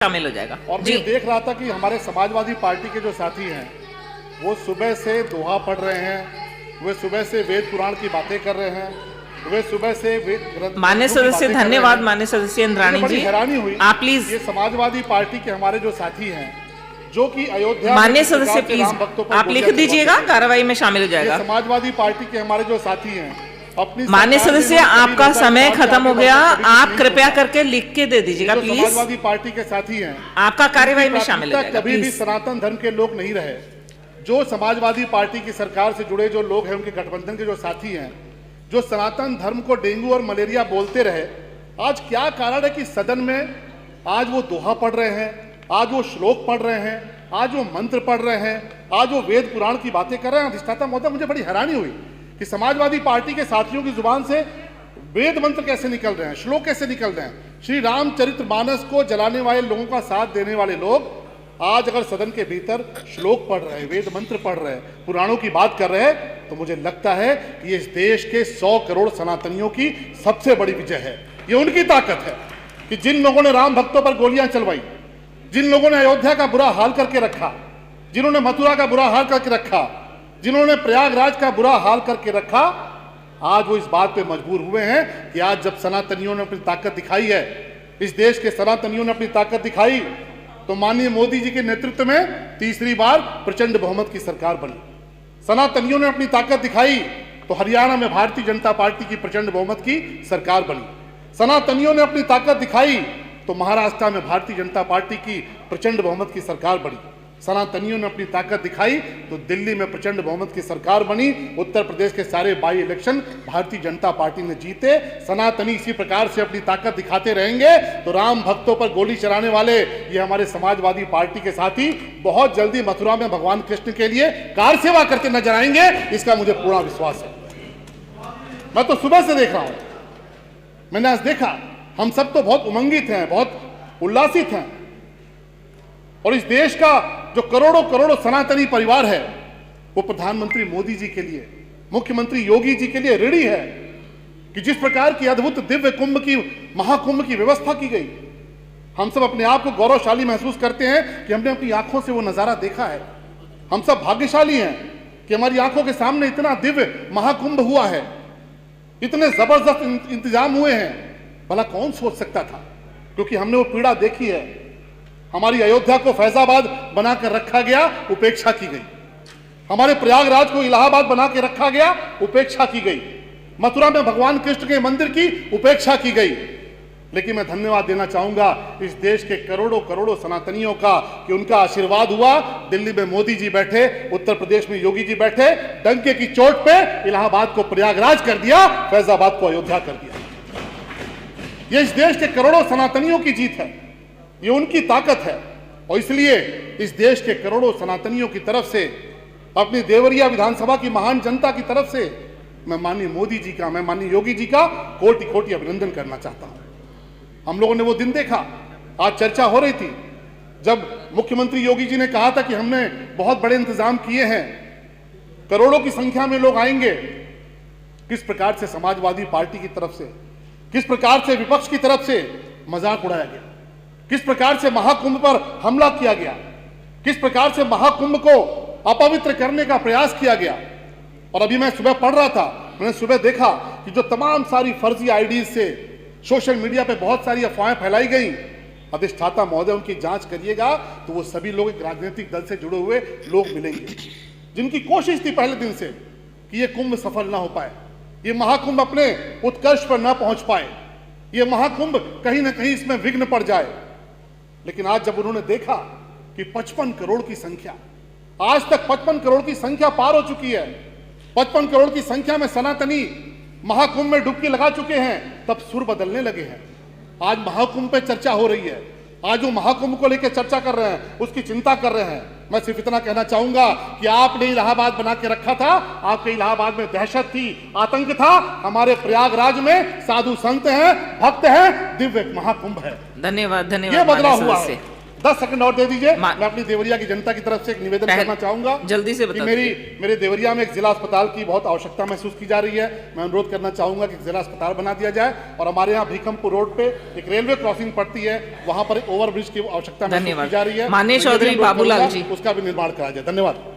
शामिल हो जाएगा। और मैं देख रहा था कि हमारे समाजवादी पार्टी के जो साथी हैं वो सुबह से दोहा पढ़ रहे हैं, वे सुबह से वेद पुराण की बातें कर रहे हैं, वे सुबह से मान्य सदस्य, धन्यवाद मान्य सदस्य इंद्राणी जी। हैरानी हुई आप प्लीज, ये समाजवादी पार्टी के हमारे जो साथी हैं जो कि अयोध्या मान्य सदस्य प्लीज आप लिख दीजिएगा, कार्रवाई में शामिल हो जाएगा। समाजवादी पार्टी के हमारे जो साथी हैं अपनी मान्य सदस्य आपका समय खत्म हो गया, आप कृपया करके लिख के दे दीजिएगा प्लीज। समाजवादी पार्टी के साथी हैं आपका कार्यवाही में शामिल हो जाएगा। कभी भी सनातन धर्म के लोग नहीं रहे। जो समाजवादी पार्टी की सरकार से जुड़े जो लोग हैं, उनके गठबंधन के जो साथी हैं, जो सनातन धर्म को डेंगू और मलेरिया बोलते रहे, आज क्या कारण है कि सदन में आज वो दोहा पढ़ रहे हैं, आज वो श्लोक पढ़ रहे हैं, आज वो मंत्र पढ़ रहे हैं, आज वो वेद पुराण की बातें कर रहे हैं। अधिष्ठाता महोदय, मुझे बड़ी हैरानी हुई कि समाजवादी पार्टी के साथियों की जुबान से वेद मंत्र कैसे निकल रहे हैं, श्लोक कैसे निकल रहे हैं। श्री रामचरितमानस को जलाने वाले लोगों का साथ देने वाले लोग आज अगर सदन के भीतर श्लोक पढ़ रहे हैं, वेद मंत्र पढ़ रहे हैं, पुराणों की बात कर रहे हैं, तो मुझे लगता है कि इस देश के 100 करोड़ सनातनियों की सबसे बड़ी विजय है। ये उनकी ताकत है कि जिन लोगों ने राम भक्तों पर गोलियां चलवाई, जिन लोगों ने अयोध्या का बुरा हाल करके रखा, जिन्होंने मथुरा का बुरा हाल करके रखा, जिन्होंने प्रयागराज का बुरा हाल करके रखा, आज वो इस बात पे मजबूर हुए हैं कि आज जब सनातनियों ने अपनी ताकत दिखाई है, इस देश के सनातनियों ने अपनी ताकत दिखाई, तो माननीय मोदी जी के नेतृत्व में तीसरी बार प्रचंड बहुमत की सरकार बनी। सनातनियों ने अपनी ताकत दिखाई तो हरियाणा में भारतीय जनता पार्टी की प्रचंड बहुमत की सरकार बनी। सनातनियों ने अपनी ताकत दिखाई तो महाराष्ट्र में भारतीय जनता पार्टी की प्रचंड बहुमत की सरकार बनी। सनातनियों ने अपनी ताकत दिखाई तो दिल्ली में प्रचंड बहुमत की सरकार बनी। उत्तर प्रदेश के सारे by election Bharatiya Janata party ने जीते। सनातनी इसी प्रकार से अपनी ताकत दिखाते रहेंगे तो राम भक्तों पर गोली चलाने वाले ये हमारे समाजवादी पार्टी के साथी बहुत जल्दी मथुरा में भगवान कृष्ण के लिए कार सेवा करते नजर आएंगे, इसका मुझे पूरा विश्वास है। मैं तो सुबह से देख रहा हूं, मैंने आज देखा, हम सब तो बहुत उमंगित हैं, बहुत उल्लासित हैं, और इस देश का जो करोड़ों करोड़ों सनातनी परिवार है वो प्रधानमंत्री मोदी जी के लिए, मुख्यमंत्री योगी जी के लिए ऋणी है कि जिस प्रकार की अद्भुत दिव्य कुंभ की, महाकुंभ की व्यवस्था की गई, हम सब अपने आप को गौरवशाली महसूस करते हैं कि हमने अपनी आंखों से वो नजारा देखा है। हम सब भाग्यशाली हैं कि हमारी आंखों के सामने इतना दिव्य महाकुंभ हुआ है, इतने जबरदस्त इंतजाम हुए हैं। भला कौन सोच सकता था, क्योंकि हमने वो पीड़ा देखी है। हमारी अयोध्या को फैजाबाद बनाकर रखा गया, उपेक्षा की गई। हमारे प्रयागराज को इलाहाबाद बना के रखा गया, उपेक्षा की गई। मथुरा में भगवान कृष्ण के मंदिर की उपेक्षा की गई। लेकिन मैं धन्यवाद देना चाहूंगा इस देश के करोड़ों करोड़ों सनातनियों का कि उनका आशीर्वाद हुआ। दिल्ली में मोदी जी बैठे, उत्तर प्रदेश में योगी जी बैठे, डंके की चोट पे इलाहाबाद को प्रयागराज कर दिया, फैजाबाद को अयोध्या कर दिया। यह इस देश के करोड़ों सनातनियों की जीत है, ये उनकी ताकत है। और इसलिए इस देश के करोड़ों सनातनियों की तरफ से, अपनी देवरिया विधानसभा की महान जनता की तरफ से मैं माननीय मोदी जी का, मैं माननीय योगी जी का कोटि कोटि अभिनंदन करना चाहता हूं। हम लोगों ने वो दिन देखा, आज चर्चा हो रही थी जब मुख्यमंत्री योगी जी ने कहा था कि हमने बहुत बड़े इंतजाम किए हैं, करोड़ों की संख्या में लोग आएंगे। किस प्रकार से समाजवादी पार्टी की तरफ से, किस प्रकार से विपक्ष की तरफ से मजाक उड़ाया गया, किस प्रकार से महाकुंभ पर हमला किया गया, किस प्रकार से महाकुंभ को अपवित्र करने का प्रयास किया गया। और अभी मैं सुबह पढ़ रहा था, मैंने सुबह देखा कि जो तमाम सारी फर्जी आईडी से सोशल मीडिया पे बहुत सारी अफवाहें फैलाई गई, अधिष्ठाता महोदय उनकी जांच करिएगा तो वो सभी लोग एक राजनीतिक दल से जुड़े हुए लोग मिलेंगे, जिनकी कोशिश थी पहले दिन से कि ये कुंभ सफल ना हो पाए, ये महाकुंभ अपने उत्कर्ष पर ना पहुंच पाए, ये महाकुंभ कहीं ना कहीं इसमें विघ्न पड़ जाए। लेकिन आज जब उन्होंने देखा कि 55 करोड़ की संख्या, आज तक 55 करोड़ की संख्या पार हो चुकी है, 55 करोड़ की संख्या में सनातनी महाकुंभ में डुबकी लगा चुके हैं, तब सुर बदलने लगे हैं। आज महाकुंभ पे चर्चा हो रही है, आज वो महाकुंभ को लेकर चर्चा कर रहे हैं, उसकी चिंता कर रहे हैं। मैं सिर्फ इतना कहना चाहूंगा कि आपने इलाहाबाद बना के रखा था, आपके इलाहाबाद में दहशत थी, आतंक था। हमारे प्रयागराज में साधु संत हैं, भक्त हैं, दिव्य महाकुंभ है। धन्यवाद, धन्यवाद। ये बदलाव हुआ है। 10 सेकंड और दे दीजिए। मा- मैं अपनी देवरिया की जनता की तरफ से एक निवेदन करना चाहूंगा जल्दी से कि बता मेरे देवरिया में एक जिला अस्पताल की बहुत आवश्यकता महसूस की जा रही है। मैं अनुरोध करना चाहूंगा कि जिला अस्पताल बना दिया जाए और हमारे यहाँ भीखमपुर रोड पे एक रेलवे क्रॉसिंग पड़ती है, वहां पर एक ओवरब्रिज की आवश्यकता महसूस की धन्यवाद। जा रही है। माननीय मैं चौधरी निवेदन अनुरोध बाबूलाल करूंगा, जी। उसका भी निर्माण कराया जाए। धन्यवाद।